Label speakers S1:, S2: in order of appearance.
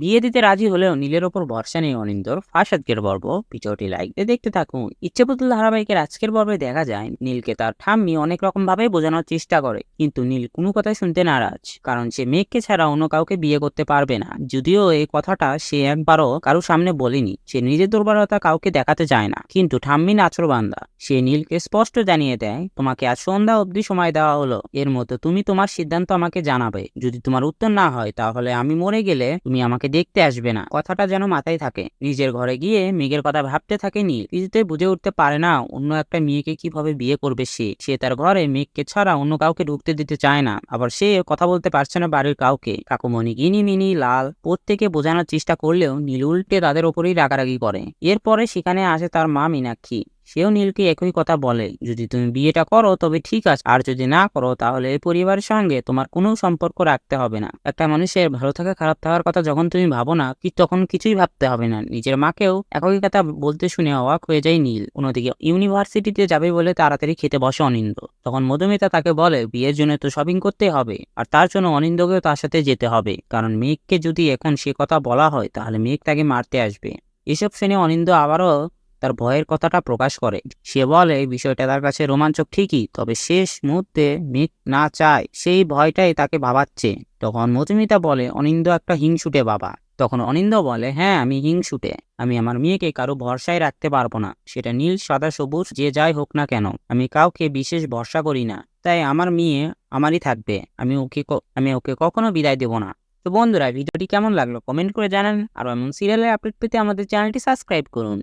S1: বিয়ে দিতে রাজি হলেও নীলের ওপর ভরসা নেই অনিন্দর। ফার্স্ট আজকের পর্ব। ভিডিওটি লাইক দিয়ে দেখতে থাকুন। ইচ্ছেপুতুল ধারাবাহিকের আজকের পর্বে দেখা যায় নীলকে তার ঠাম্মি অনেক রকম ভাবে বোঝানোর চেষ্টা করে, কিন্তু নীল কোনো কথাই শুনতে নারাজ, কারণ সে মেঘকে ছাড়া অন্য কাউকে বিয়ে করতে পারবে না। যদিও এই কথাটা সে একবারও কারো সামনে বলেনি, সে নিজের দুর্বলতা কাউকে দেখাতে চায় না, কিন্তু ঠাম্মি নাছোড়বান্দা। সে নীলকে স্পষ্ট জানিয়ে দেয়, তোমাকে আজ সন্ধ্যা অবধি সময় দেওয়া হলো, এর মধ্যে তুমি তোমার সিদ্ধান্ত আমাকে জানাবে। যদি তোমার উত্তর না হয় তাহলে আমি মরে গেলে তুমি আমাকে দেখতে আসবে না। কথাটা যেন মাথায় থাকে। নিজের ঘরে গিয়ে মেঘের কথা ভাবতে থাকে নীল। কিছুতেই বুঝে উঠতে পারে না অন্য একটা মেয়েকে কিভাবে বিয়ে করবে সে। সে তার ঘরে মেঘকে ছাড়া অন্য কাউকে ঢুকতে দিতে চায় না, আবার সে কথা বলতে পারছে না বাড়ির কাউকে। কাকুমণি, গিনি, মিনি, লাল প্রত্যেকে বোঝানোর চেষ্টা করলেও নীল উল্টে তাদের ওপরেই রাগারাগি করে। এরপরে সেখানে আসে তার মা মীনাক্ষী। সেও নীলকে একই কথা বলে, যদি তুমি বিয়েটা করো তবে ঠিক আছে, আর যদি না করো তাহলে এই পরিবারের সঙ্গে তোমার কোনো সম্পর্ক রাখতে হবে না। একটা মানুষের ভালো থাকা খারাপ থাকার কথা যখন তুমি ভাবো না, তখন কিছুই ভাবতে হবে না। নিজের মাকেও একই কথা বলতে শুনে অবাক হয়ে যায় নীল। অন্যদিকে ইউনিভার্সিটিতে যাবে বলে তাড়াতাড়ি খেতে বসে অনিন্দ। তখন মধুমিতা তাকে বলে, বিয়ের জন্য তো শপিং করতে হবে, আর তার জন্য অনিন্দকেও তার সাথে যেতে হবে, কারণ মেঘকে যদি এখন সে কথা বলা হয় তাহলে মেঘ তাকে মারতে আসবে। এসব শুনে অনিন্দ আবারও তার ভয়ের কথাটা প্রকাশ করে। সে বলে বিষয়টা তার কাছে রোমাঞ্চক ঠিকই, তবে শেষ মুহূর্তে মেঘ না চায় সেই ভয়টাই তাকে ভাবাচ্ছে। তখন মধুমিতা বলে, অনিন্দ একটা হিংসুটে বাবা। তখন অনিন্দ বলে, হ্যাঁ আমি হিংসুটে। আমি আমার মেয়েকে কারো ভরসায় রাখতে পারবো না, সেটা নীল সাদা সবুজ যে যাই হোক না কেন। আমি কাউকে বিশেষ ভরসা করি না, তাই আমার মেয়ে আমারই থাকবে। আমি ওকে কখনো বিদায় দেব না। তো বন্ধুরা, ভিডিওটি কেমন লাগলো কমেন্ট করে জানান, আর এমন সিরিয়ালের আপডেট পেতে আমাদের চ্যানেলটি সাবস্ক্রাইব করুন।